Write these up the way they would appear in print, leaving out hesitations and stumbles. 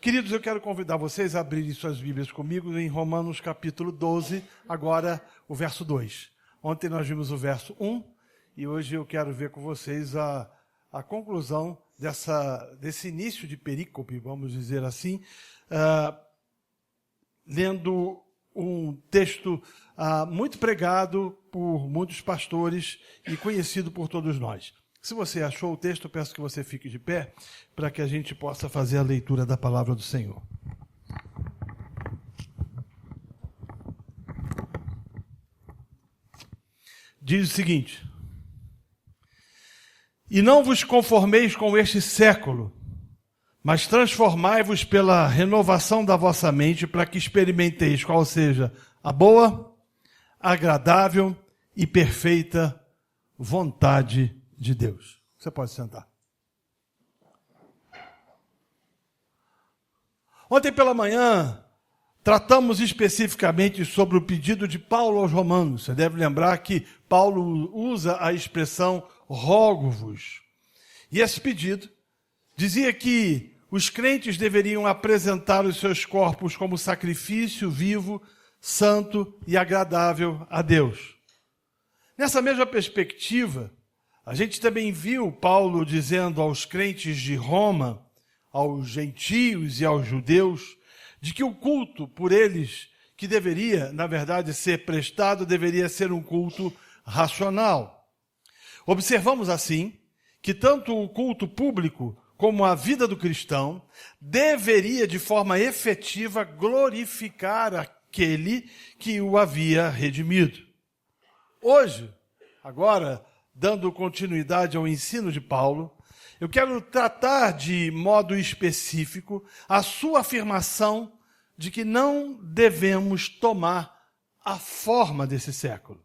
Queridos, eu quero convidar vocês a abrirem suas Bíblias comigo em Romanos capítulo 12, agora o verso 2. Ontem nós vimos o verso 1 e hoje eu quero ver com vocês a conclusão desse início de perícope, vamos dizer assim, lendo um texto muito pregado por muitos pastores e conhecido por todos nós. Se você achou o texto, eu peço que você fique de pé para que a gente possa fazer a leitura da palavra do Senhor. Diz o seguinte: E não vos conformeis com este século, mas transformai-vos pela renovação da vossa mente, para que experimenteis qual seja a boa, agradável e perfeita vontade de Deus. Você pode sentar. Ontem pela manhã, tratamos especificamente sobre o pedido de Paulo aos Romanos. Você deve lembrar que Paulo usa a expressão rogo-vos. E esse pedido dizia que os crentes deveriam apresentar os seus corpos como sacrifício vivo, santo e agradável a Deus. Nessa mesma perspectiva, a gente também viu Paulo dizendo aos crentes de Roma, aos gentios e aos judeus, de que o culto por eles, que deveria, na verdade, ser prestado, deveria ser um culto racional. Observamos assim que tanto o culto público como a vida do cristão deveria, de forma efetiva, glorificar aquele que o havia redimido. Hoje, agora, dando continuidade ao ensino de Paulo, eu quero tratar de modo específico a sua afirmação de que não devemos tomar a forma desse século.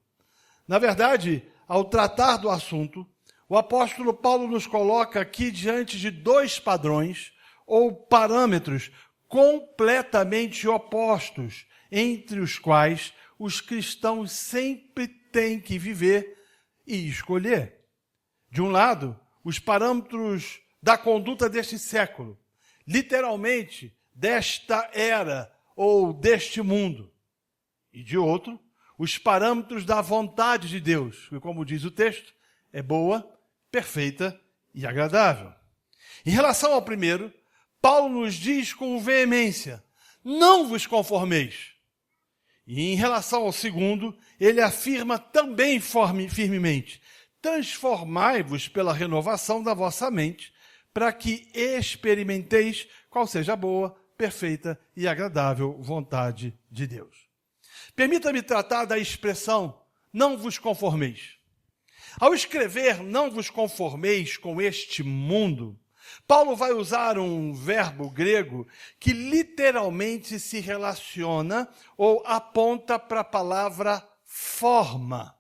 Na verdade, ao tratar do assunto, o apóstolo Paulo nos coloca aqui diante de dois padrões ou parâmetros completamente opostos, entre os quais os cristãos sempre têm que viver e escolher. De um lado, os parâmetros da conduta deste século, literalmente desta era ou deste mundo. E de outro, os parâmetros da vontade de Deus, que, como diz o texto, é boa, perfeita e agradável. Em relação ao primeiro, Paulo nos diz com veemência: não vos conformeis. E em relação ao segundo, ele afirma também firmemente: transformai-vos pela renovação da vossa mente, para que experimenteis qual seja a boa, perfeita e agradável vontade de Deus. Permita-me tratar da expressão não vos conformeis. Ao escrever não vos conformeis com este mundo, Paulo vai usar um verbo grego que literalmente se relaciona ou aponta para a palavra forma.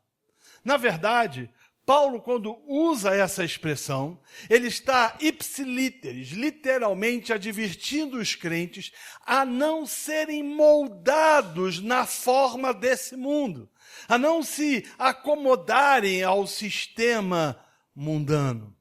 Na verdade, Paulo, quando usa essa expressão, ele está ipsilíteris, literalmente advertindo os crentes a não serem moldados na forma desse mundo, a não se acomodarem ao sistema mundano.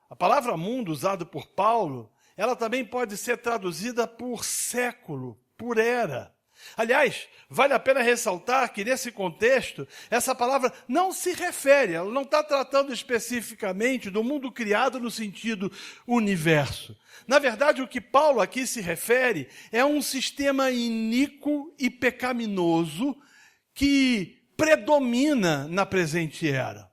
A palavra mundo, usada por Paulo, ela também pode ser traduzida por século, por era. Aliás, vale a pena ressaltar que nesse contexto, essa palavra não se refere, ela não está tratando especificamente do mundo criado no sentido universo. Na verdade, o que Paulo aqui se refere é um sistema iníquo e pecaminoso que predomina na presente era.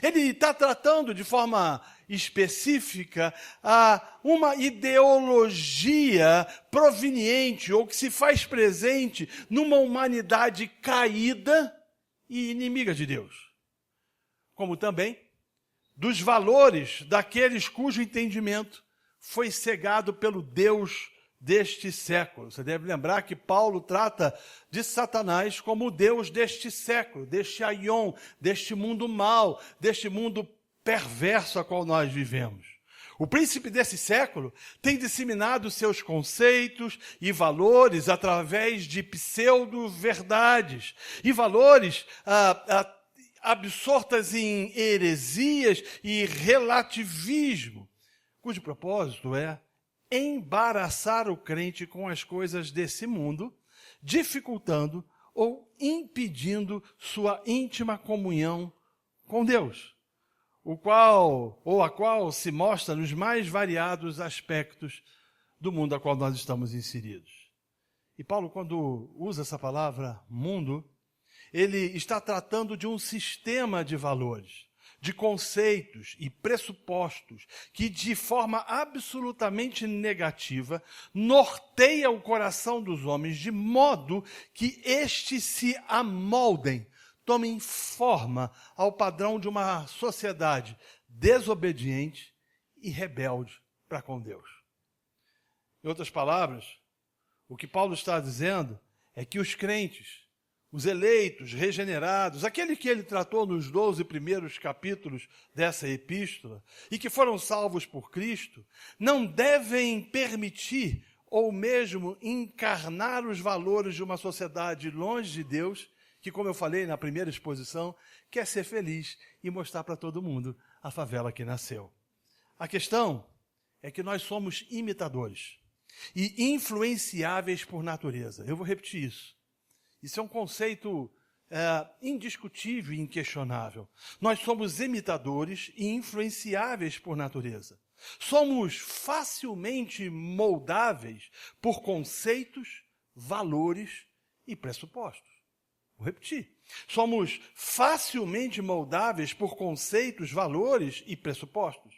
Ele está tratando de forma específica a uma ideologia proveniente ou que se faz presente numa humanidade caída e inimiga de Deus. Como também dos valores daqueles cujo entendimento foi cegado pelo Deus deste século. Você deve lembrar que Paulo trata de Satanás como o Deus deste século, deste aion, deste mundo mau, deste mundo perverso a qual nós vivemos. O príncipe desse século tem disseminado seus conceitos e valores através de pseudo-verdades e valores absortas em heresias e relativismo, cujo propósito é embaraçar o crente com as coisas desse mundo, dificultando ou impedindo sua íntima comunhão com Deus, a qual se mostra nos mais variados aspectos do mundo a qual nós estamos inseridos. E Paulo, quando usa essa palavra mundo, ele está tratando de um sistema de valores, de conceitos e pressupostos que, de forma absolutamente negativa, norteia o coração dos homens de modo que estes se amoldem, tomem forma ao padrão de uma sociedade desobediente e rebelde para com Deus. Em outras palavras, o que Paulo está dizendo é que os crentes, os eleitos, regenerados, aqueles que ele tratou nos 12 primeiros capítulos dessa epístola e que foram salvos por Cristo, não devem permitir ou mesmo encarnar os valores de uma sociedade longe de Deus, que, como eu falei na primeira exposição, quer ser feliz e mostrar para todo mundo a favela que nasceu. A questão é que nós somos imitadores e influenciáveis por natureza. Eu vou repetir isso. Isso é um conceito indiscutível e inquestionável. Nós somos imitadores e influenciáveis por natureza. Somos facilmente moldáveis por conceitos, valores e pressupostos. Vou repetir. Somos facilmente moldáveis por conceitos, valores e pressupostos.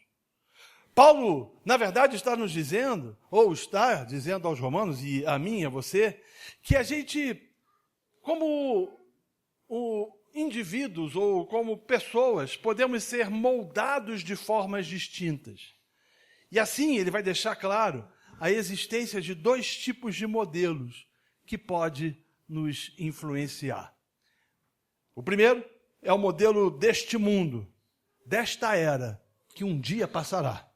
Paulo, na verdade, está nos dizendo, ou está dizendo aos romanos, e a mim e a você, que a gente, como indivíduos ou como pessoas, podemos ser moldados de formas distintas. E assim ele vai deixar claro a existência de dois tipos de modelos que pode nos influenciar. O primeiro é o modelo deste mundo, desta era, que um dia passará.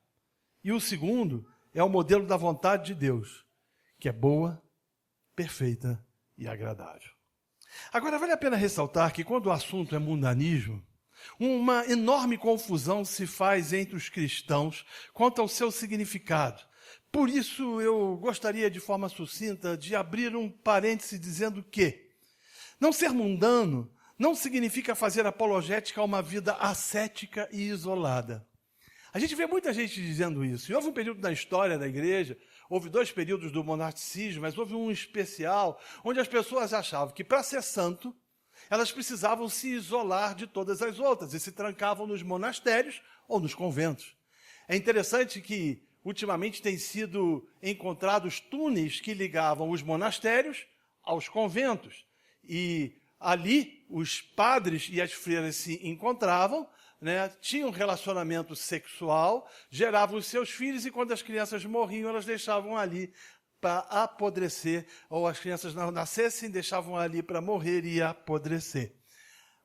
E o segundo é o modelo da vontade de Deus, que é boa, perfeita e agradável. Agora, vale a pena ressaltar que quando o assunto é mundanismo, uma enorme confusão se faz entre os cristãos quanto ao seu significado. Por isso, eu gostaria, de forma sucinta, de abrir um parêntese dizendo que não ser mundano não significa fazer apologética a uma vida ascética e isolada. A gente vê muita gente dizendo isso. E houve um período na história da igreja, houve 2 períodos do monasticismo, mas houve um especial, onde as pessoas achavam que para ser santo, elas precisavam se isolar de todas as outras e se trancavam nos monastérios ou nos conventos. É interessante que, ultimamente, têm sido encontrados túneis que ligavam os monastérios aos conventos. E ali, os padres e as freiras se encontravam, tinham um relacionamento sexual, geravam os seus filhos e quando as crianças morriam, elas deixavam ali para apodrecer, ou as crianças não nascessem, deixavam ali para morrer e apodrecer.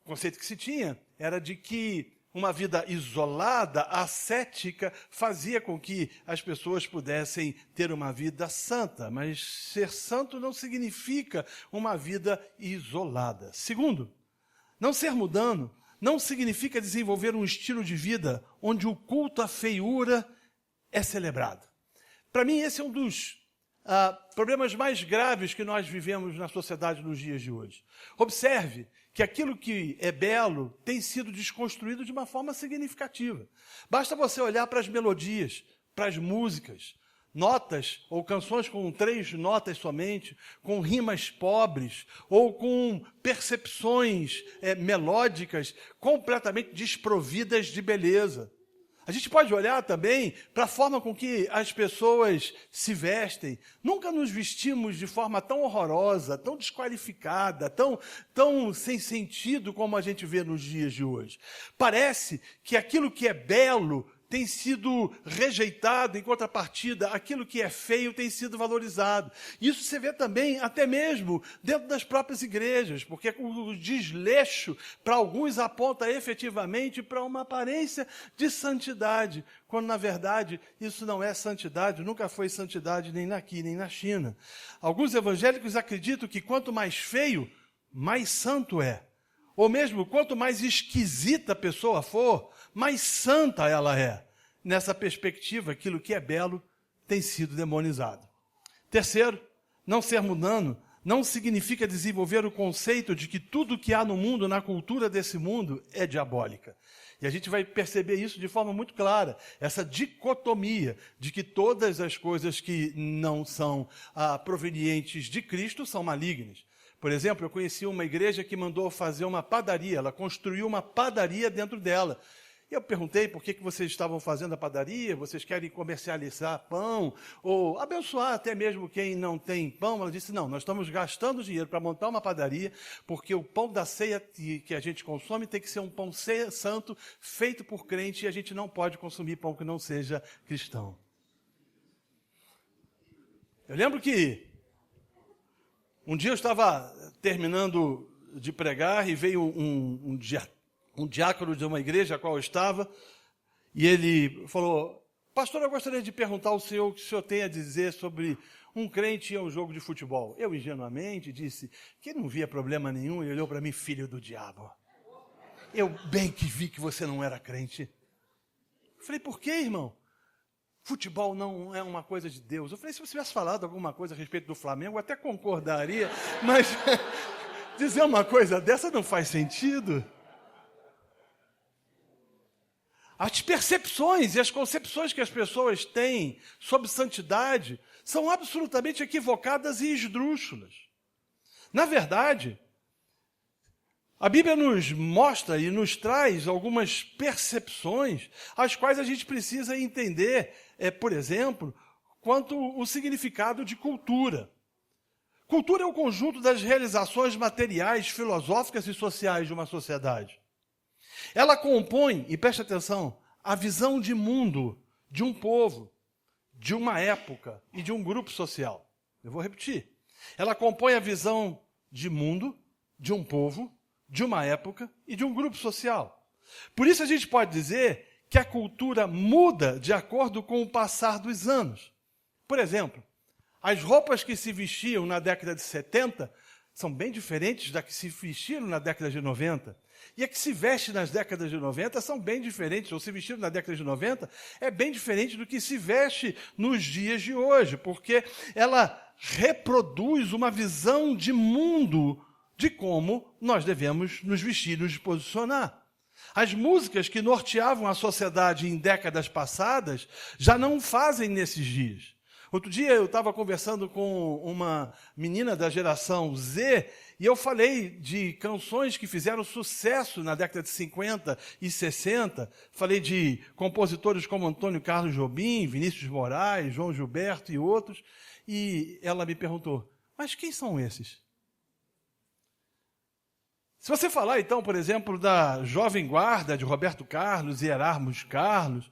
O conceito que se tinha era de que uma vida isolada, ascética, fazia com que as pessoas pudessem ter uma vida santa, mas ser santo não significa uma vida isolada. Segundo, não ser mundano não significa desenvolver um estilo de vida onde o culto à feiura é celebrado. Para mim, esse é um dos problemas mais graves que nós vivemos na sociedade nos dias de hoje. Observe que aquilo que é belo tem sido desconstruído de uma forma significativa. Basta você olhar para as melodias, para as músicas, notas ou canções com 3 notas somente, com rimas pobres ou com percepções melódicas completamente desprovidas de beleza. A gente pode olhar também para a forma com que as pessoas se vestem. Nunca nos vestimos de forma tão horrorosa, tão desqualificada, tão sem sentido como a gente vê nos dias de hoje. Parece que aquilo que é belo tem sido rejeitado, em contrapartida, aquilo que é feio tem sido valorizado. Isso você vê também, até mesmo, dentro das próprias igrejas, porque o desleixo, para alguns, aponta efetivamente para uma aparência de santidade, quando, na verdade, isso não é santidade, nunca foi santidade nem aqui, nem na China. Alguns evangélicos acreditam que quanto mais feio, mais santo é. Ou mesmo, quanto mais esquisita a pessoa for, mais santa ela é. Nessa perspectiva, aquilo que é belo tem sido demonizado. Terceiro, não ser mundano não significa desenvolver o conceito de que tudo que há no mundo, na cultura desse mundo, é diabólica. E a gente vai perceber isso de forma muito clara, essa dicotomia de que todas as coisas que não são provenientes de Cristo são malignas. Por exemplo, eu conheci uma igreja que mandou fazer uma padaria, ela construiu uma padaria dentro dela. E eu perguntei por que vocês estavam fazendo a padaria, vocês querem comercializar pão, ou abençoar até mesmo quem não tem pão. Ela disse, não, nós estamos gastando dinheiro para montar uma padaria, porque o pão da ceia que a gente consome tem que ser um pão santo, feito por crente, e a gente não pode consumir pão que não seja cristão. Eu lembro que um dia eu estava terminando de pregar e veio um diácono de uma igreja a qual eu estava, e ele falou, pastor, eu gostaria de perguntar ao senhor o que o senhor tem a dizer sobre um crente ir a um jogo de futebol. Eu, ingenuamente, disse que não via problema nenhum, e olhou para mim, filho do diabo. Eu bem que vi que você não era crente. Eu falei, por quê, irmão? Futebol não é uma coisa de Deus. Eu falei, se você tivesse falado alguma coisa a respeito do Flamengo, eu até concordaria, mas dizer uma coisa dessa não faz sentido. As percepções e as concepções que as pessoas têm sobre santidade são absolutamente equivocadas e esdrúxulas. Na verdade, a Bíblia nos mostra e nos traz algumas percepções as quais a gente precisa entender, por exemplo, quanto o significado de cultura. Cultura é o conjunto das realizações materiais, filosóficas e sociais de uma sociedade. Ela compõe, e preste atenção, a visão de mundo de um povo, de uma época e de um grupo social. Eu vou repetir. Ela compõe a visão de mundo, de um povo, de uma época e de um grupo social. Por isso a gente pode dizer que a cultura muda de acordo com o passar dos anos. Por exemplo, as roupas que se vestiam na década de 70 são bem diferentes da que se vestiram na década de 90. E a que se veste nas décadas de 90 são bem diferentes, ou se vestiram na década de 90 é bem diferente do que se veste nos dias de hoje, porque ela reproduz uma visão de mundo de como nós devemos nos vestir, nos posicionar. As músicas que norteavam a sociedade em décadas passadas já não fazem nesses dias. Outro dia eu estava conversando com uma menina da geração Z e eu falei de canções que fizeram sucesso na década de 50 e 60. Falei de compositores como Antônio Carlos Jobim, Vinícius de Moraes, João Gilberto e outros. E ela me perguntou, mas quem são esses? Se você falar, então, por exemplo, da Jovem Guarda de Roberto Carlos e Erasmo Carlos,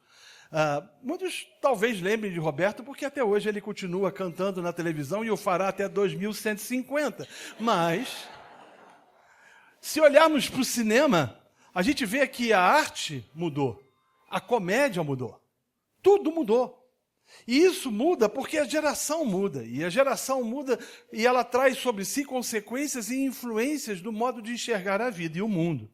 muitos talvez lembrem de Roberto, porque até hoje ele continua cantando na televisão e o fará até 2150. Mas, se olharmos para o cinema, a gente vê que a arte mudou, a comédia mudou, tudo mudou. E isso muda porque a geração muda, e a geração muda e ela traz sobre si consequências e influências do modo de enxergar a vida e o mundo.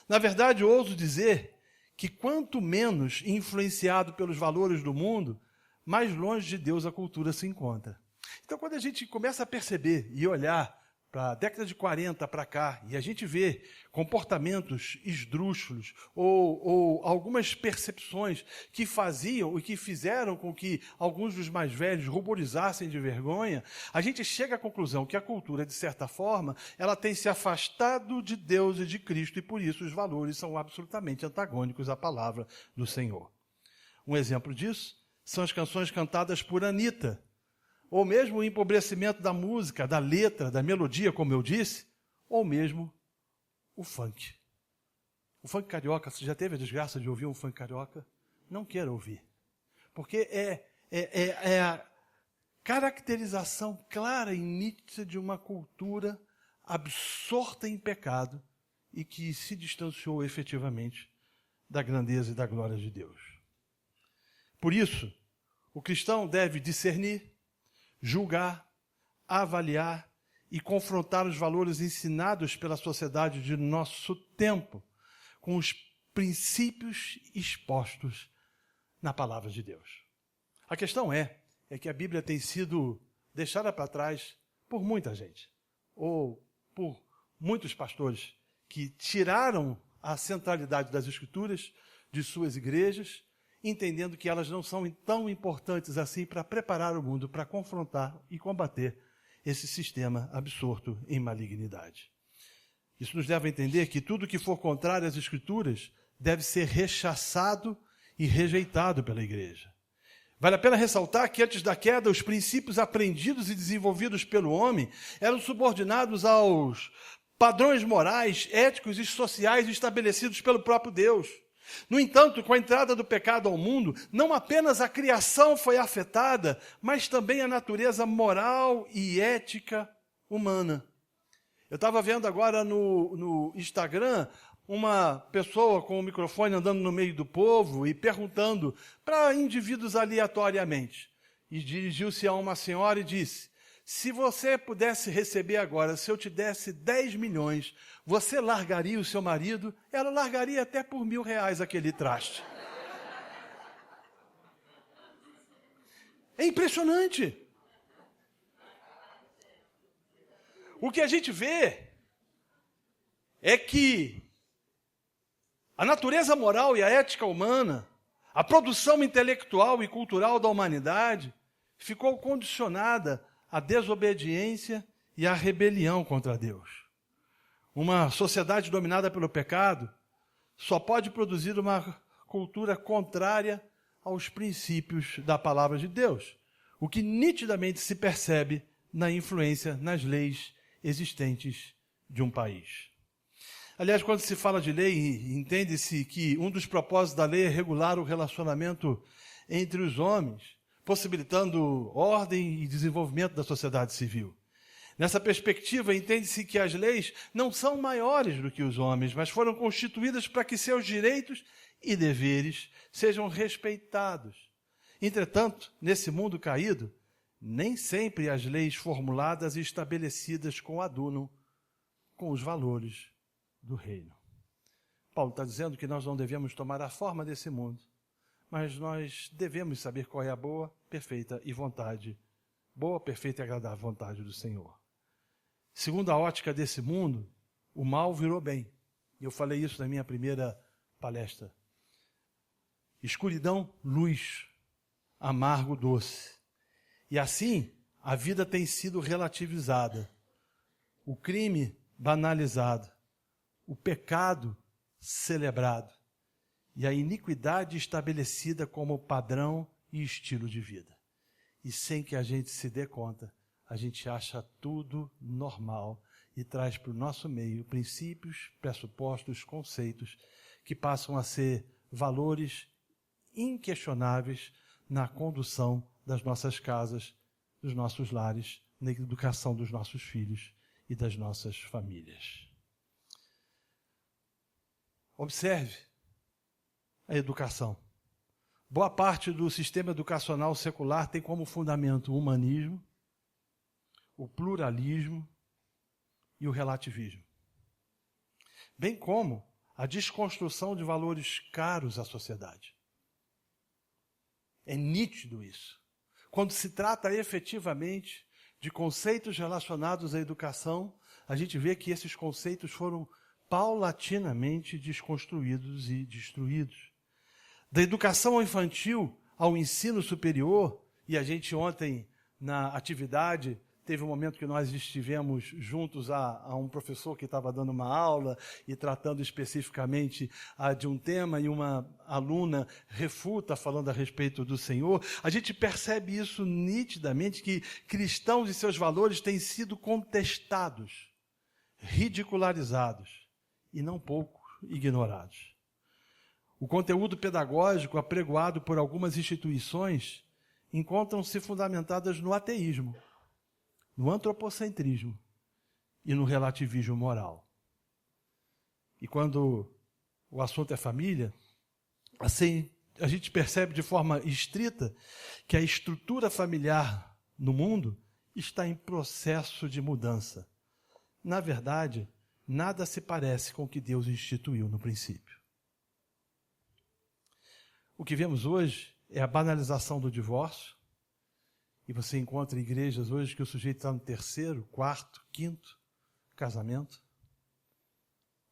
Na verdade, eu ouso dizer que quanto menos influenciado pelos valores do mundo, mais longe de Deus a cultura se encontra. Então, quando a gente começa a perceber e olhar para a década de 40 para cá, e a gente vê comportamentos esdrúxulos ou algumas percepções que faziam e que fizeram com que alguns dos mais velhos ruborizassem de vergonha, a gente chega à conclusão que a cultura, de certa forma, ela tem se afastado de Deus e de Cristo, e por isso os valores são absolutamente antagônicos à palavra do Senhor. Um exemplo disso são as canções cantadas por Anitta, ou mesmo o empobrecimento da música, da letra, da melodia, como eu disse, ou mesmo o funk. O funk carioca, você já teve a desgraça de ouvir um funk carioca? Não queira ouvir. Porque é a caracterização clara e nítida de uma cultura absorta em pecado e que se distanciou efetivamente da grandeza e da glória de Deus. Por isso, o cristão deve discernir, julgar, avaliar e confrontar os valores ensinados pela sociedade de nosso tempo com os princípios expostos na palavra de Deus. A questão é é que a Bíblia tem sido deixada para trás por muita gente, ou por muitos pastores que tiraram a centralidade das Escrituras de suas igrejas, entendendo que elas não são tão importantes assim para preparar o mundo para confrontar e combater esse sistema absorto em malignidade. Isso nos leva a entender que tudo que for contrário às Escrituras deve ser rechaçado e rejeitado pela igreja. Vale a pena ressaltar que antes da queda, os princípios aprendidos e desenvolvidos pelo homem eram subordinados aos padrões morais, éticos e sociais estabelecidos pelo próprio Deus. No entanto, com a entrada do pecado ao mundo, não apenas a criação foi afetada, mas também a natureza moral e ética humana. Eu estava vendo agora no Instagram uma pessoa com o microfone andando no meio do povo e perguntando para indivíduos aleatoriamente. E dirigiu-se a uma senhora e disse: se você pudesse receber agora, se eu te desse 10 milhões, você largaria o seu marido? Ela largaria até por R$1.000 aquele traste. É impressionante. O que a gente vê é que a natureza moral e a ética humana, a produção intelectual e cultural da humanidade, ficou condicionada à desobediência e à rebelião contra Deus. Uma sociedade dominada pelo pecado só pode produzir uma cultura contrária aos princípios da palavra de Deus, o que nitidamente se percebe na influência nas leis existentes de um país. Aliás, quando se fala de lei, entende-se que um dos propósitos da lei é regular o relacionamento entre os homens, possibilitando ordem e desenvolvimento da sociedade civil. Nessa perspectiva, entende-se que as leis não são maiores do que os homens, mas foram constituídas para que seus direitos e deveres sejam respeitados. Entretanto, nesse mundo caído, nem sempre as leis formuladas e estabelecidas coadunam com os valores do reino. Paulo está dizendo que nós não devemos tomar a forma desse mundo, mas nós devemos saber qual é a boa, perfeita e agradável vontade do Senhor. Segundo a ótica desse mundo, o mal virou bem. E eu falei isso na minha primeira palestra. Escuridão, luz, amargo, doce. E assim, a vida tem sido relativizada, o crime banalizado, o pecado celebrado e a iniquidade estabelecida como padrão e estilo de vida. E sem que a gente se dê conta, a gente acha tudo normal e traz para o nosso meio princípios, pressupostos, conceitos que passam a ser valores inquestionáveis na condução das nossas casas, dos nossos lares, na educação dos nossos filhos e das nossas famílias. Observe a educação. Boa parte do sistema educacional secular tem como fundamento o humanismo, o pluralismo e o relativismo, bem como a desconstrução de valores caros à sociedade. É nítido isso. Quando se trata efetivamente de conceitos relacionados à educação, a gente vê que esses conceitos foram paulatinamente desconstruídos e destruídos. Da educação infantil ao ensino superior, e a gente ontem na atividade teve um momento que nós estivemos juntos a um professor que estava dando uma aula e tratando especificamente de um tema, e uma aluna refuta falando a respeito do Senhor. A gente percebe isso nitidamente, que cristãos e seus valores têm sido contestados, ridicularizados e não pouco ignorados. O conteúdo pedagógico apregoado por algumas instituições encontram-se fundamentadas no ateísmo, no antropocentrismo e no relativismo moral. E quando o assunto é família, assim, a gente percebe de forma estrita que a estrutura familiar no mundo está em processo de mudança. Na verdade, nada se parece com o que Deus instituiu no princípio. O que vemos hoje é a banalização do divórcio E você encontra igrejas hoje que o sujeito está no 3º, 4º, 5º casamento.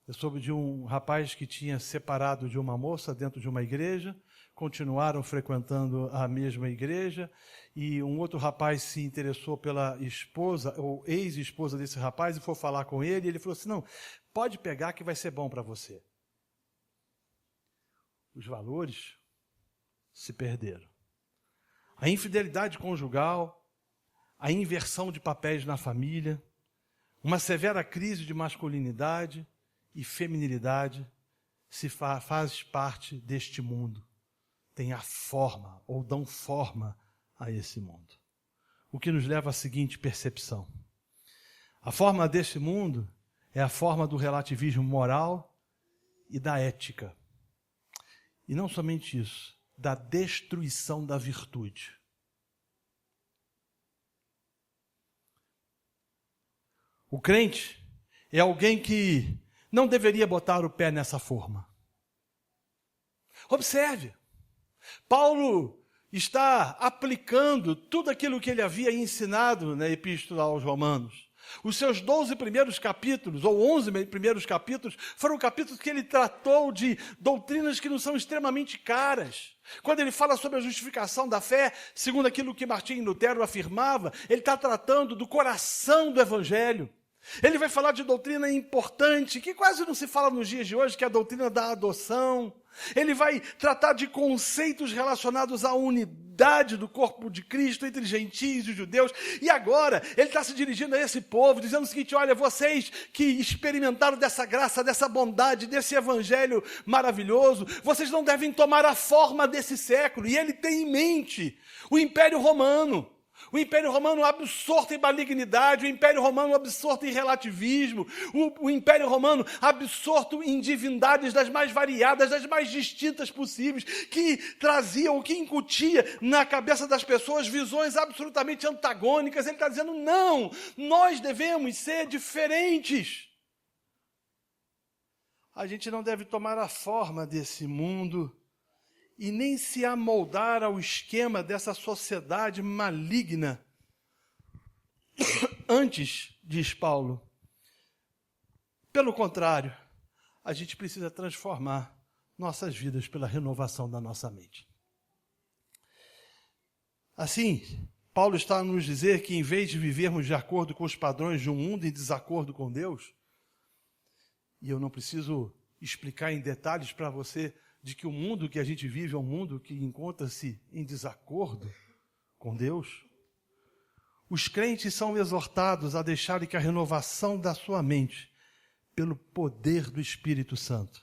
Eu soube de um rapaz que tinha separado de uma moça dentro de uma igreja, continuaram frequentando a mesma igreja, e um outro rapaz se interessou pela esposa, ou ex-esposa desse rapaz, e foi falar com ele, e ele falou assim, não, pode pegar que vai ser bom para você. Os valores se perderam. A infidelidade conjugal, a inversão de papéis na família, uma severa crise de masculinidade e feminilidade faz parte deste mundo. Tem a forma, ou dão forma a esse mundo. O que nos leva à seguinte percepção. A forma deste mundo é a forma do relativismo moral e da ética. E não somente isso, da destruição da virtude. O crente é alguém que não deveria botar o pé nessa forma. Observe, Paulo está aplicando tudo aquilo que ele havia ensinado na Epístola aos Romanos. Os seus 12 primeiros capítulos, ou 11 primeiros capítulos, foram capítulos que ele tratou de doutrinas que não são extremamente caras. Quando ele fala sobre a justificação da fé, segundo aquilo que Martim Lutero afirmava, ele está tratando do coração do Evangelho. Ele vai falar de doutrina importante, que quase não se fala nos dias de hoje, que é a doutrina da adoção. Ele vai tratar de conceitos relacionados à unidade do corpo de Cristo entre gentios e judeus. E agora, ele está se dirigindo a esse povo, dizendo o seguinte, olha, vocês que experimentaram dessa graça, dessa bondade, desse evangelho maravilhoso, vocês não devem tomar a forma desse século. E ele tem em mente o Império Romano. O Império Romano absorto em malignidade, o Império Romano absorto em relativismo, o Império Romano absorto em divindades das mais variadas, das mais distintas possíveis, que traziam, que incutia na cabeça das pessoas visões absolutamente antagônicas. Ele está dizendo, não, nós devemos ser diferentes. A gente não deve tomar a forma desse mundo e nem se amoldar ao esquema dessa sociedade maligna. Antes, diz Paulo, pelo contrário, a gente precisa transformar nossas vidas pela renovação da nossa mente. Assim, Paulo está a nos dizer que em vez de vivermos de acordo com os padrões de um mundo em desacordo com Deus, e eu não preciso explicar em detalhes para você de que o mundo que a gente vive é um mundo que encontra-se em desacordo com Deus, os crentes são exortados a deixarem que a renovação da sua mente, pelo poder do Espírito Santo,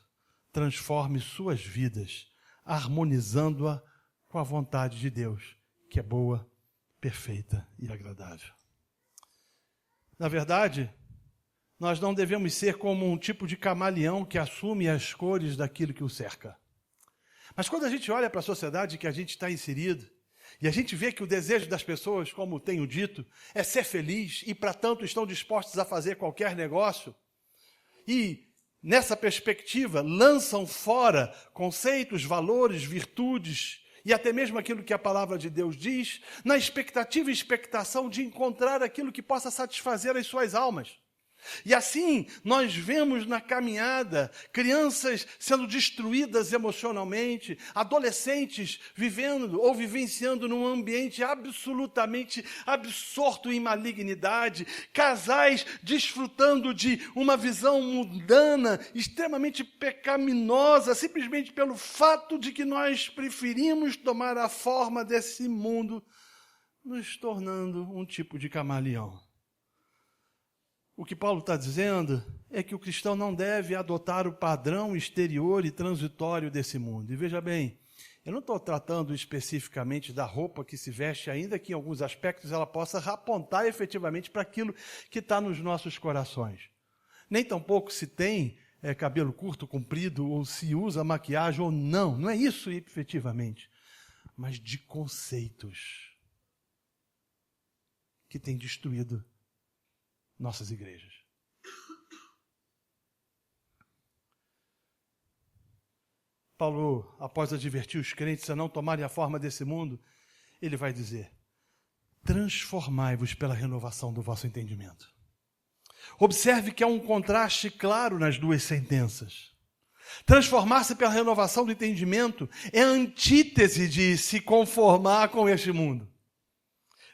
transforme suas vidas, harmonizando-a com a vontade de Deus, que é boa, perfeita e agradável. Na verdade, nós não devemos ser como um tipo de camaleão que assume as cores daquilo que o cerca. Mas quando a gente olha para a sociedade que a gente está inserido, e a gente vê que o desejo das pessoas, como tenho dito, é ser feliz, e para tanto estão dispostos a fazer qualquer negócio, e nessa perspectiva lançam fora conceitos, valores, virtudes, e até mesmo aquilo que a palavra de Deus diz, na expectativa e expectação de encontrar aquilo que possa satisfazer as suas almas. E assim, nós vemos na caminhada crianças sendo destruídas emocionalmente, adolescentes vivendo ou vivenciando num ambiente absolutamente absorto em malignidade, casais desfrutando de uma visão mundana, extremamente pecaminosa, simplesmente pelo fato de que nós preferimos tomar a forma desse mundo, nos tornando um tipo de camaleão. O que Paulo está dizendo é que o cristão não deve adotar o padrão exterior e transitório desse mundo. E veja bem, eu não estou tratando especificamente da roupa que se veste, ainda que em alguns aspectos ela possa apontar efetivamente para aquilo que está nos nossos corações. Nem tampouco se tem cabelo curto, comprido, ou se usa maquiagem ou não. Não é isso efetivamente. Mas de conceitos que têm destruído nossas igrejas. Paulo, após advertir os crentes a não tomarem a forma desse mundo, ele vai dizer, transformai-vos pela renovação do vosso entendimento. Observe que há um contraste claro nas duas sentenças. Transformar-se pela renovação do entendimento é a antítese de se conformar com este mundo.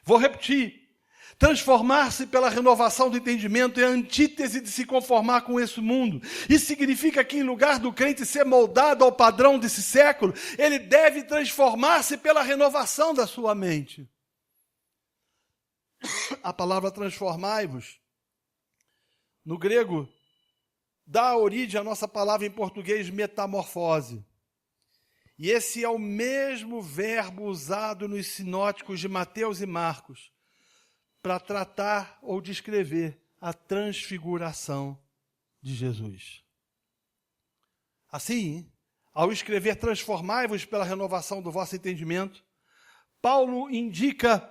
Vou repetir. Transformar-se pela renovação do entendimento é a antítese de se conformar com esse mundo. Isso significa que, em lugar do crente ser moldado ao padrão desse século, ele deve transformar-se pela renovação da sua mente. A palavra transformai-vos, no grego, dá origem à nossa palavra em português metamorfose. E esse é o mesmo verbo usado nos sinóticos de Mateus e Marcos para tratar ou descrever a transfiguração de Jesus. Assim, ao escrever transformai-vos pela renovação do vosso entendimento, Paulo indica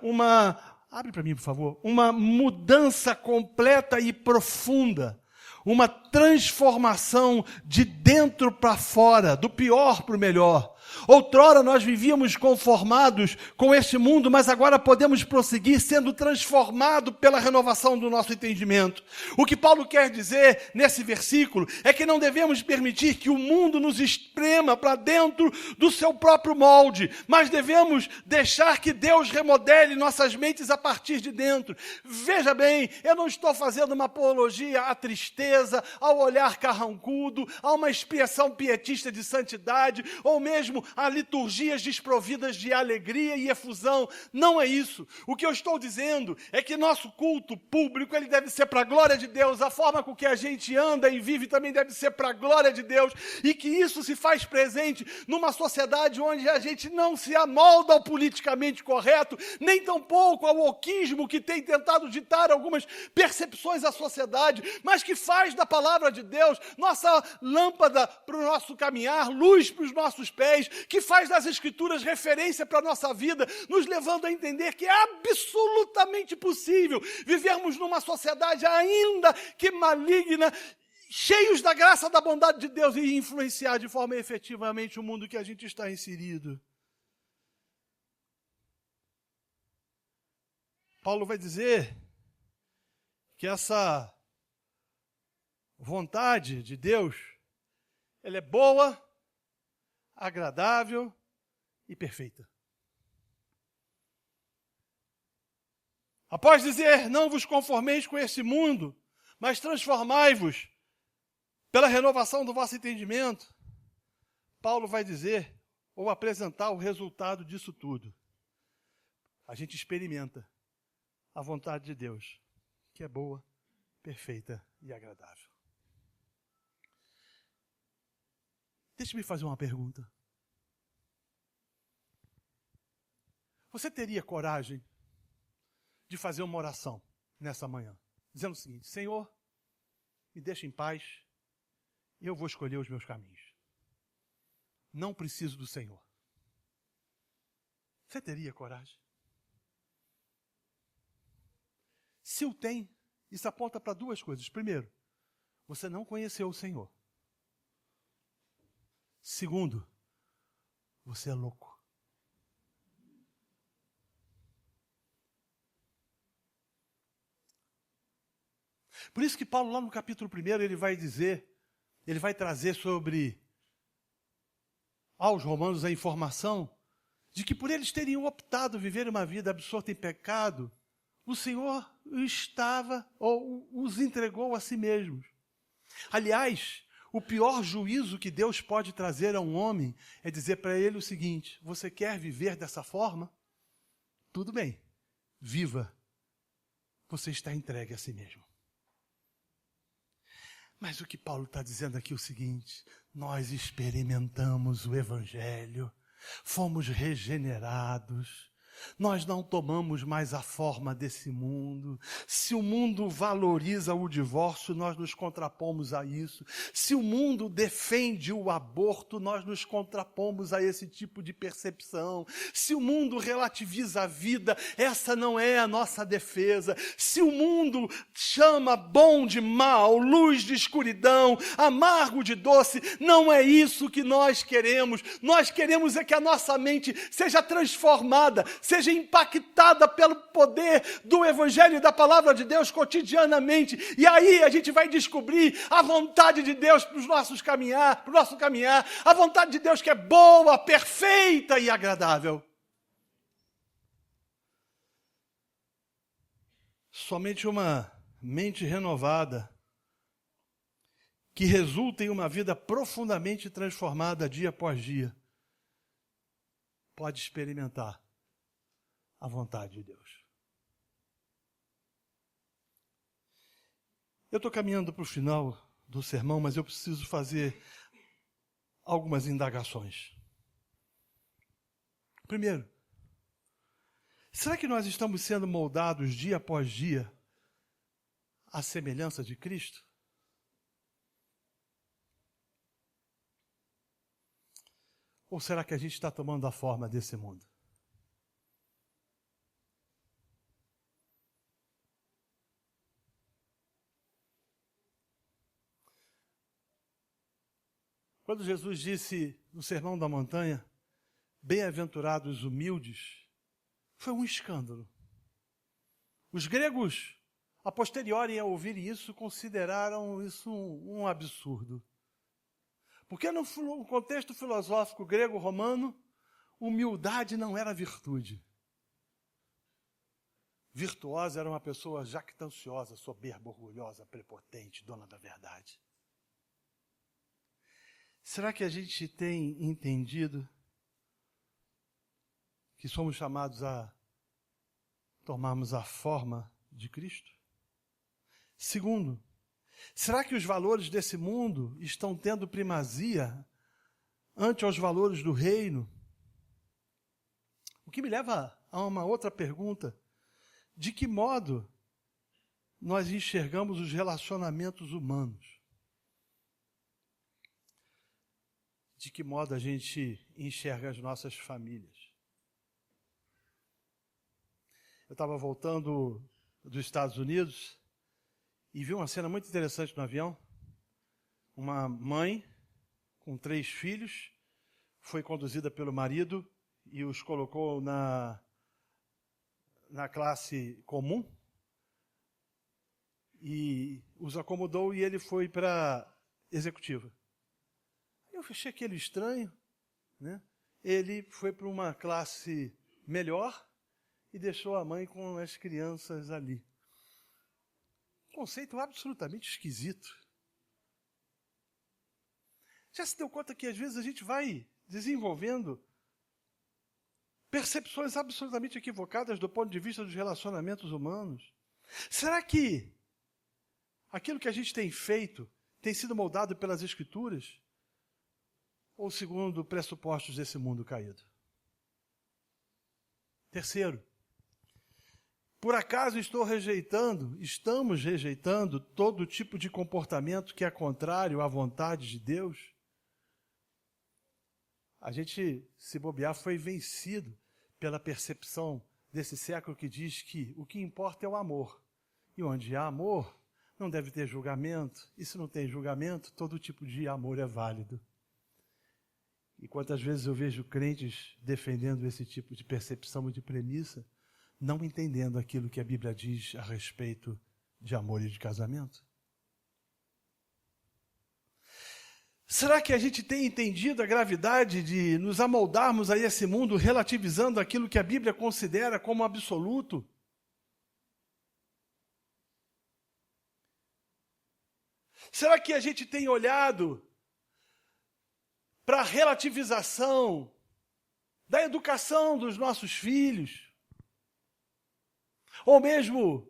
abre para mim, por favor, uma mudança completa e profunda, uma transformação de dentro para fora, do pior para o melhor. Outrora nós vivíamos conformados com este mundo, mas agora podemos prosseguir sendo transformados pela renovação do nosso entendimento. O que Paulo quer dizer nesse versículo é que não devemos permitir que o mundo nos esprema para dentro do seu próprio molde, mas devemos deixar que Deus remodele nossas mentes a partir de dentro. Veja bem, eu não estou fazendo uma apologia à tristeza, ao olhar carrancudo, a uma expiação pietista de santidade, ou mesmo a liturgias desprovidas de alegria e efusão. Não é isso. O que eu estou dizendo é que nosso culto público ele deve ser para a glória de Deus. A forma com que a gente anda e vive também deve ser para a glória de Deus. E que isso se faz presente numa sociedade onde a gente não se amolda ao politicamente correto, nem tampouco ao wokismo que tem tentado ditar algumas percepções à sociedade, mas que faz da palavra de Deus nossa lâmpada para o nosso caminhar, luz para os nossos pés, que faz das Escrituras referência para a nossa vida, nos levando a entender que é absolutamente possível vivermos numa sociedade ainda que maligna, cheios da graça, da bondade de Deus e influenciar de forma efetivamente o mundo que a gente está inserido. Paulo vai dizer que essa vontade de Deus, ela é boa, agradável e perfeita. Após dizer, não vos conformeis com este mundo, mas transformai-vos pela renovação do vosso entendimento, Paulo vai dizer, ou apresentar o resultado disso tudo. A gente experimenta a vontade de Deus, que é boa, perfeita e agradável. Deixe-me fazer uma pergunta. Você teria coragem de fazer uma oração nessa manhã, dizendo o seguinte: Senhor, me deixa em paz, eu vou escolher os meus caminhos. Não preciso do Senhor. Você teria coragem? Se o tem, isso aponta para duas coisas. Primeiro, você não conheceu o Senhor. Segundo, você é louco. Por isso que Paulo, lá no capítulo 1, ele vai trazer aos romanos a informação de que por eles terem optado viver uma vida absorta em pecado, o Senhor os entregou a si mesmos. Aliás, o pior juízo que Deus pode trazer a um homem é dizer para ele o seguinte: você quer viver dessa forma? Tudo bem, viva. Você está entregue a si mesmo. Mas o que Paulo está dizendo aqui é o seguinte: nós experimentamos o Evangelho, fomos regenerados, nós não tomamos mais a forma desse mundo. Se o mundo valoriza o divórcio, nós nos contrapomos a isso. Se o mundo defende o aborto, nós nos contrapomos a esse tipo de percepção. Se o mundo relativiza a vida, essa não é a nossa defesa. Se o mundo chama bom de mal, luz de escuridão, amargo de doce, não é isso que nós queremos. Nós queremos é que a nossa mente seja transformada, seja impactada pelo poder do Evangelho e da Palavra de Deus cotidianamente. E aí a gente vai descobrir a vontade de Deus para o nosso caminhar, a vontade de Deus que é boa, perfeita e agradável. Somente uma mente renovada, que resulta em uma vida profundamente transformada dia após dia, pode experimentar a vontade de Deus. Eu estou caminhando para o final do sermão, mas eu preciso fazer algumas indagações. Primeiro, será que nós estamos sendo moldados dia após dia à semelhança de Cristo? Ou será que a gente está tomando a forma desse mundo? Quando Jesus disse no Sermão da Montanha, bem-aventurados os humildes, foi um escândalo. Os gregos, a posteriori a ouvirem isso, consideraram isso um absurdo. Porque no contexto filosófico grego-romano, humildade não era virtude. Virtuosa era uma pessoa jactanciosa, soberba, orgulhosa, prepotente, dona da verdade. Será que a gente tem entendido que somos chamados a tomarmos a forma de Cristo? Segundo, será que os valores desse mundo estão tendo primazia ante os valores do reino? O que me leva a uma outra pergunta. De que modo nós enxergamos os relacionamentos humanos? De que modo a gente enxerga as nossas famílias? Eu estava voltando dos Estados Unidos e vi uma cena muito interessante no avião. Uma mãe com 3 filhos foi conduzida pelo marido e os colocou na classe comum e os acomodou e ele foi para a executiva. Eu achei aquilo estranho, né? Ele foi para uma classe melhor e deixou a mãe com as crianças ali. Conceito absolutamente esquisito. Já se deu conta que às vezes a gente vai desenvolvendo percepções absolutamente equivocadas do ponto de vista dos relacionamentos humanos? Será que aquilo que a gente tem feito tem sido moldado pelas Escrituras? Ou segundo pressupostos desse mundo caído? Terceiro, por acaso estamos rejeitando todo tipo de comportamento que é contrário à vontade de Deus? A gente, se bobear, foi vencido pela percepção desse século que diz que o que importa é o amor. E onde há amor, não deve ter julgamento. E se não tem julgamento, todo tipo de amor é válido. E quantas vezes eu vejo crentes defendendo esse tipo de percepção e de premissa, não entendendo aquilo que a Bíblia diz a respeito de amor e de casamento? Será que a gente tem entendido a gravidade de nos amoldarmos a esse mundo relativizando aquilo que a Bíblia considera como absoluto? Será que a gente tem olhado para a relativização da educação dos nossos filhos? Ou mesmo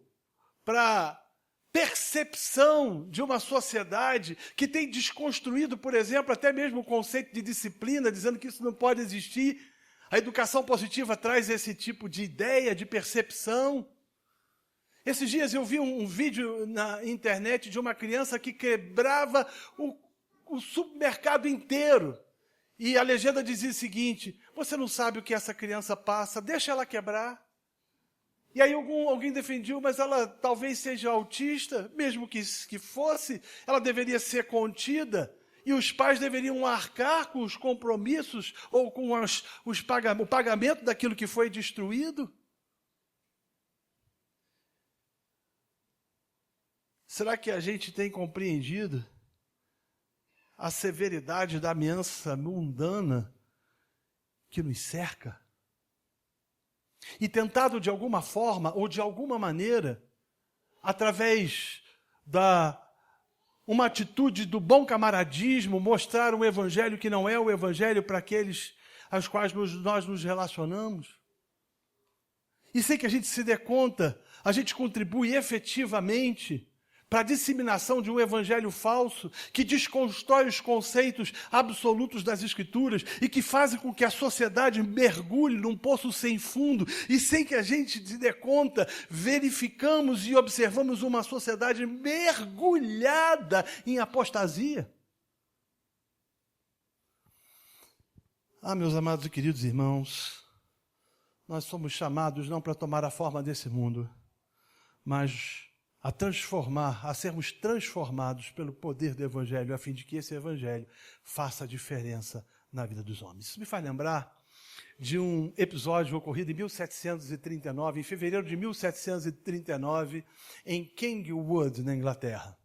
para a percepção de uma sociedade que tem desconstruído, por exemplo, até mesmo o conceito de disciplina, dizendo que isso não pode existir? A educação positiva traz esse tipo de ideia, de percepção. Esses dias eu vi um vídeo na internet de uma criança que quebrava o supermercado inteiro. E a legenda dizia o seguinte: você não sabe o que essa criança passa, deixa ela quebrar. E aí alguém defendia, mas ela talvez seja autista, mesmo que fosse, ela deveria ser contida. E os pais deveriam arcar com os compromissos ou com o pagamento daquilo que foi destruído? Será que a gente tem compreendido a severidade da ameaça mundana que nos cerca? E tentado de alguma forma ou de alguma maneira, através uma atitude do bom camaradismo, mostrar um evangelho que não é o evangelho para aqueles aos quais nós nos relacionamos. E sem que a gente se dê conta, a gente contribui efetivamente para a disseminação de um evangelho falso que desconstrói os conceitos absolutos das Escrituras e que fazem com que a sociedade mergulhe num poço sem fundo e sem que a gente se dê conta, verificamos e observamos uma sociedade mergulhada em apostasia. Meus amados e queridos irmãos, nós somos chamados não para tomar a forma desse mundo, mas a sermos transformados pelo poder do Evangelho, a fim de que esse Evangelho faça a diferença na vida dos homens. Isso me faz lembrar de um episódio ocorrido em 1739, em fevereiro de 1739, em Kingwood, na Inglaterra.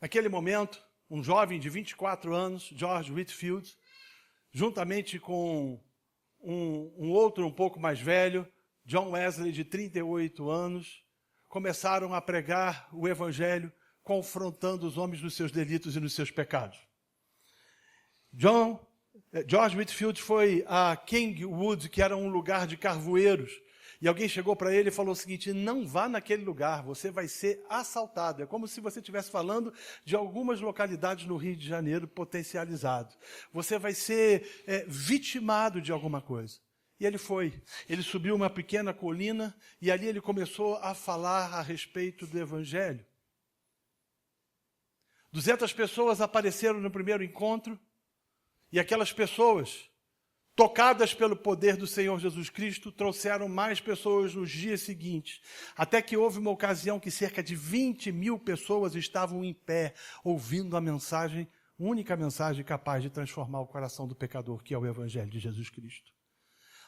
Naquele momento, um jovem de 24 anos, George Whitefield, juntamente com um outro um pouco mais velho, John Wesley, de 38 anos, começaram a pregar o Evangelho, confrontando os homens nos seus delitos e nos seus pecados. George Whitefield foi a Kingwood, que era um lugar de carvoeiros, e alguém chegou para ele e falou o seguinte: não vá naquele lugar, você vai ser assaltado. É como se você estivesse falando de algumas localidades no Rio de Janeiro potencializado. Você vai ser vitimado de alguma coisa. E ele subiu uma pequena colina e ali ele começou a falar a respeito do Evangelho. 200 pessoas apareceram no primeiro encontro e aquelas pessoas, tocadas pelo poder do Senhor Jesus Cristo, trouxeram mais pessoas nos dias seguintes, até que houve uma ocasião que cerca de 20.000 pessoas estavam em pé, ouvindo a mensagem, única mensagem capaz de transformar o coração do pecador, que é o Evangelho de Jesus Cristo.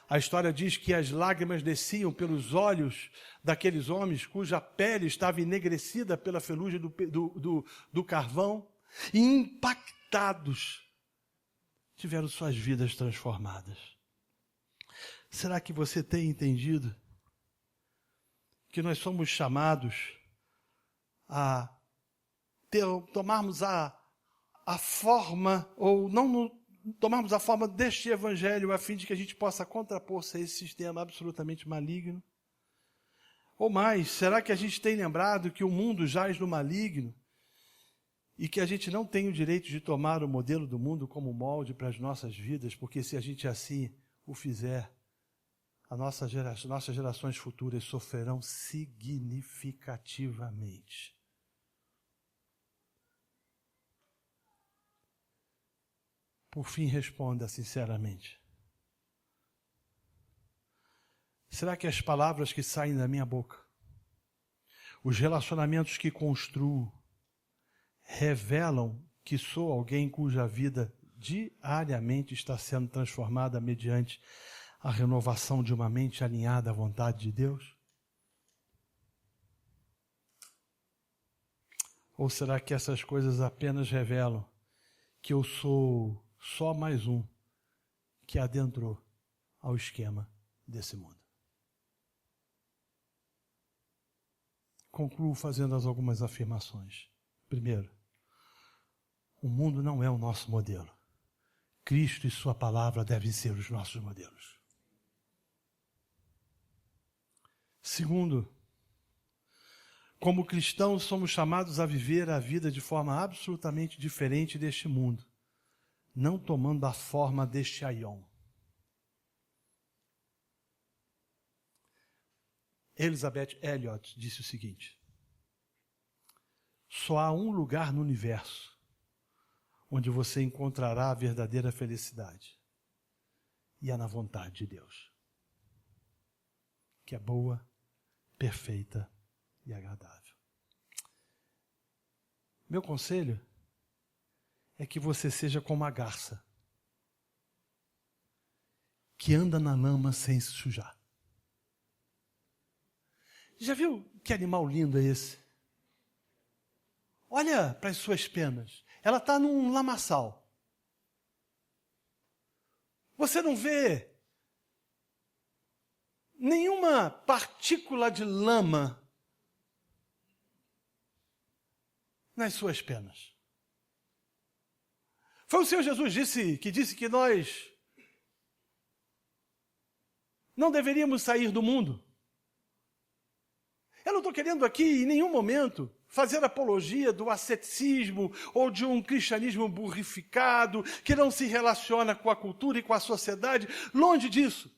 A história diz que as lágrimas desciam pelos olhos daqueles homens cuja pele estava enegrecida pela ferrugem do carvão, e impactados tiveram suas vidas transformadas. Será que você tem entendido que nós somos chamados a tomarmos a forma, ou não tomarmos a forma deste Evangelho, a fim de que a gente possa contrapor-se a esse sistema absolutamente maligno? Ou mais, será que a gente tem lembrado que o mundo jaz no maligno e que a gente não tem o direito de tomar o modelo do mundo como molde para as nossas vidas, porque se a gente assim o fizer, nossas gerações futuras sofrerão significativamente? Por fim, responda sinceramente. Será que as palavras que saem da minha boca, os relacionamentos que construo, revelam que sou alguém cuja vida diariamente está sendo transformada mediante a renovação de uma mente alinhada à vontade de Deus? Ou será que essas coisas apenas revelam que eu sou só mais um que adentrou ao esquema desse mundo? Concluo fazendo algumas afirmações. Primeiro, o mundo não é o nosso modelo. Cristo e sua palavra devem ser os nossos modelos. Segundo, como cristãos somos chamados a viver a vida de forma absolutamente diferente deste mundo, não tomando a forma deste aion. Elizabeth Elliot disse o seguinte: só há um lugar no universo onde você encontrará a verdadeira felicidade, e é na vontade de Deus, que é boa, perfeita e agradável. Meu conselho é que você seja como a garça, que anda na lama sem se sujar. Já viu que animal lindo é esse? Olha para as suas penas. Ela está num lamaçal. Você não vê nenhuma partícula de lama nas suas penas. Foi o Senhor Jesus que disse que nós não deveríamos sair do mundo. Eu não estou querendo aqui, em nenhum momento, fazer apologia do asceticismo ou de um cristianismo burrificado que não se relaciona com a cultura e com a sociedade. Longe disso.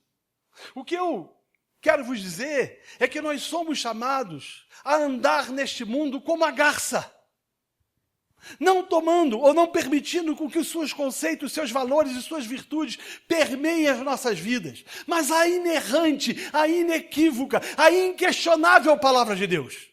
O que eu quero vos dizer é que nós somos chamados a andar neste mundo como a garça. Não tomando ou não permitindo com que os seus conceitos, seus valores e suas virtudes permeiem as nossas vidas. Mas a inerrante, a inequívoca, a inquestionável palavra de Deus.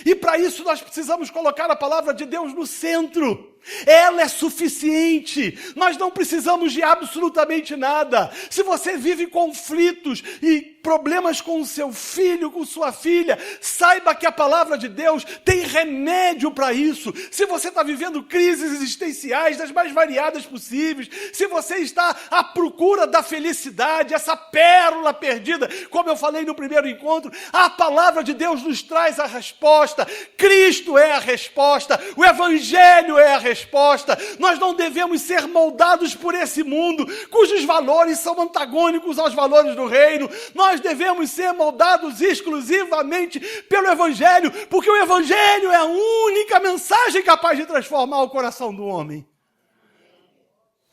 E para isso nós precisamos colocar a palavra de Deus no centro. Ela é suficiente. Nós não precisamos de absolutamente nada. Se você vive conflitos e problemas com o seu filho, com sua filha, saiba que a palavra de Deus tem remédio para isso. Se você está vivendo crises existenciais das mais variadas possíveis, se você está à procura da felicidade, essa pérola perdida, como eu falei no primeiro encontro, a palavra de Deus nos traz a resposta. Cristo é a resposta. O Evangelho é a resposta. Nós não devemos ser moldados por esse mundo, cujos valores são antagônicos aos valores do reino. Nós devemos ser moldados exclusivamente pelo Evangelho, porque o Evangelho é a única mensagem capaz de transformar o coração do homem.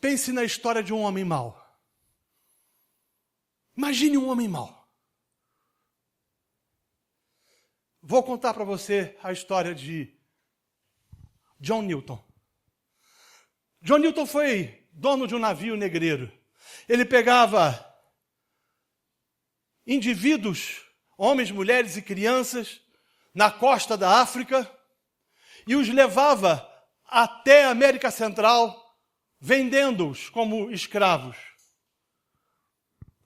Pense na história de um homem mau. Imagine um homem mau. Vou contar para você a história de John Newton. John Newton foi dono de um navio negreiro. Ele pegava indivíduos, homens, mulheres e crianças, na costa da África e os levava até a América Central, vendendo-os como escravos.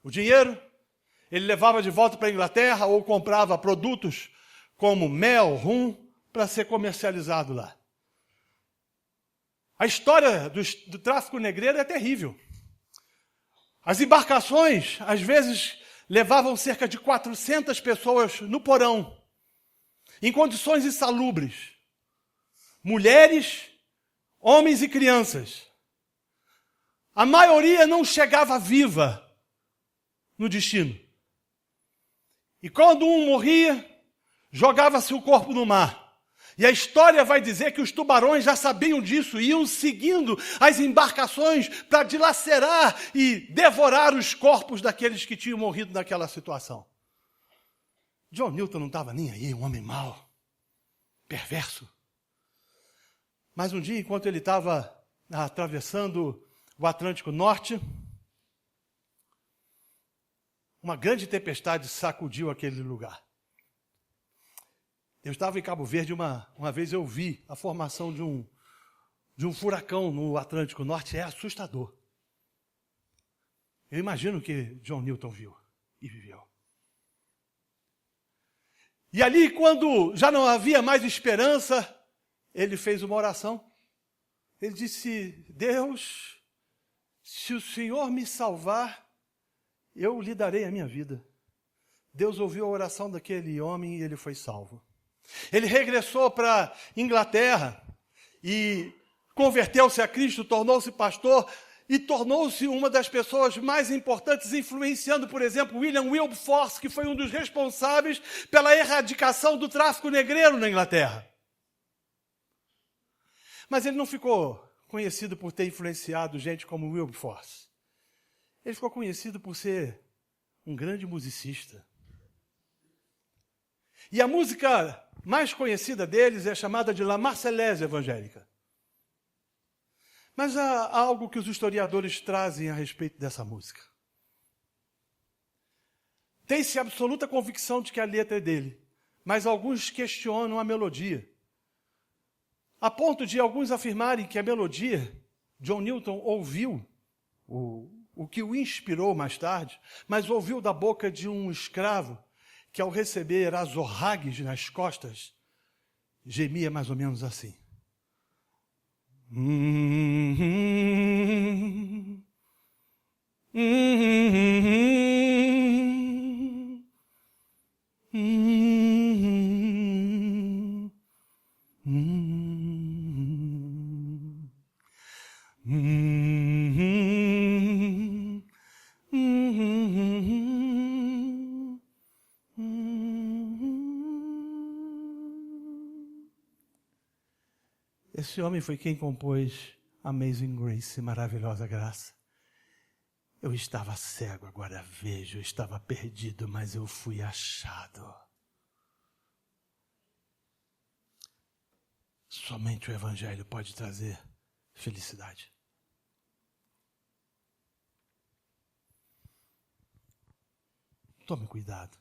O dinheiro ele levava de volta para a Inglaterra ou comprava produtos como mel, rum, para ser comercializado lá. A história do tráfico negreiro é terrível. As embarcações, às vezes, levavam cerca de 400 pessoas no porão, em condições insalubres. Mulheres, homens e crianças. A maioria não chegava viva no destino. E quando um morria, jogava-se o corpo no mar. E a história vai dizer que os tubarões já sabiam disso, iam seguindo as embarcações para dilacerar e devorar os corpos daqueles que tinham morrido naquela situação. John Newton não estava nem aí, um homem mau, perverso. Mas um dia, enquanto ele estava atravessando o Atlântico Norte, uma grande tempestade sacudiu aquele lugar. Eu estava em Cabo Verde, uma vez eu vi a formação de um furacão no Atlântico Norte, é assustador. Eu imagino que John Newton viu e viveu. E ali, quando já não havia mais esperança, ele fez uma oração. Ele disse: Deus, se o Senhor me salvar, eu lhe darei a minha vida. Deus ouviu a oração daquele homem e ele foi salvo. Ele regressou para a Inglaterra e converteu-se a Cristo, tornou-se pastor e tornou-se uma das pessoas mais importantes, influenciando, por exemplo, William Wilberforce, que foi um dos responsáveis pela erradicação do tráfico negreiro na Inglaterra. Mas ele não ficou conhecido por ter influenciado gente como Wilberforce. Ele ficou conhecido por ser um grande musicista. E a música mais conhecida deles é chamada de La Marseillaise evangélica. Mas há algo que os historiadores trazem a respeito dessa música. Tem-se absoluta convicção de que a letra é dele, mas alguns questionam a melodia. A ponto de alguns afirmarem que a melodia, John Newton ouviu, o que o inspirou mais tarde, mas ouviu da boca de um escravo que, ao receber azorragues nas costas, gemia mais ou menos assim. Esse homem foi quem compôs Amazing Grace, maravilhosa graça. Eu estava cego, agora vejo, eu estava perdido, mas eu fui achado. Somente o Evangelho pode trazer felicidade. Tome cuidado.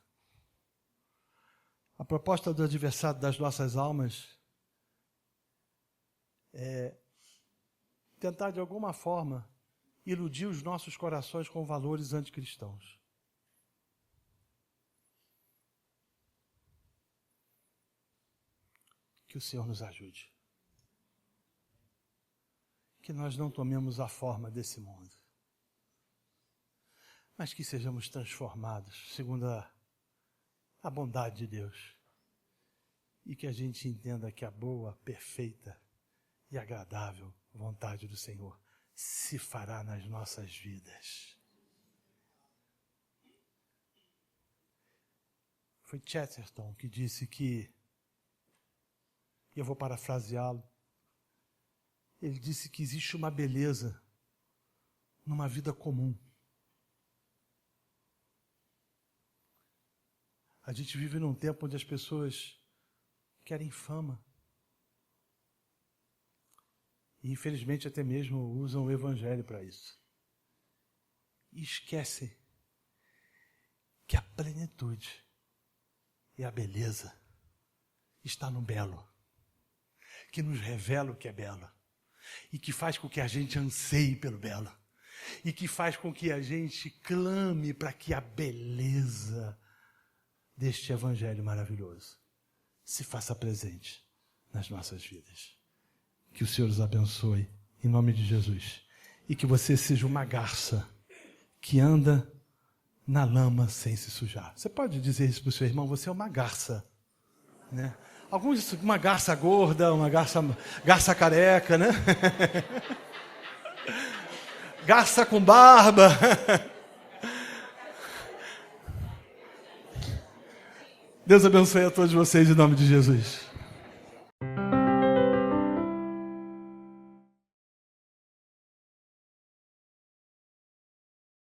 A proposta do adversário das nossas almas é tentar, de alguma forma, iludir os nossos corações com valores anticristãos. Que o Senhor nos ajude. Que nós não tomemos a forma desse mundo, mas que sejamos transformados segundo a bondade de Deus. E que a gente entenda que a boa, perfeita e agradável vontade do Senhor se fará nas nossas vidas. Foi Chesterton que disse que, e eu vou parafraseá-lo, ele disse que existe uma beleza numa vida comum. A gente vive num tempo onde as pessoas querem fama. E, infelizmente, até mesmo usam o Evangelho para isso. E esquecem que a plenitude e a beleza está no belo, que nos revela o que é belo, e que faz com que a gente anseie pelo belo, e que faz com que a gente clame para que a beleza deste Evangelho maravilhoso se faça presente nas nossas vidas. Que o Senhor os abençoe, em nome de Jesus. E que você seja uma garça que anda na lama sem se sujar. Você pode dizer isso para o seu irmão, você é uma garça, né? Alguns, uma garça gorda, uma garça careca, né? Garça com barba. Deus abençoe a todos vocês, em nome de Jesus.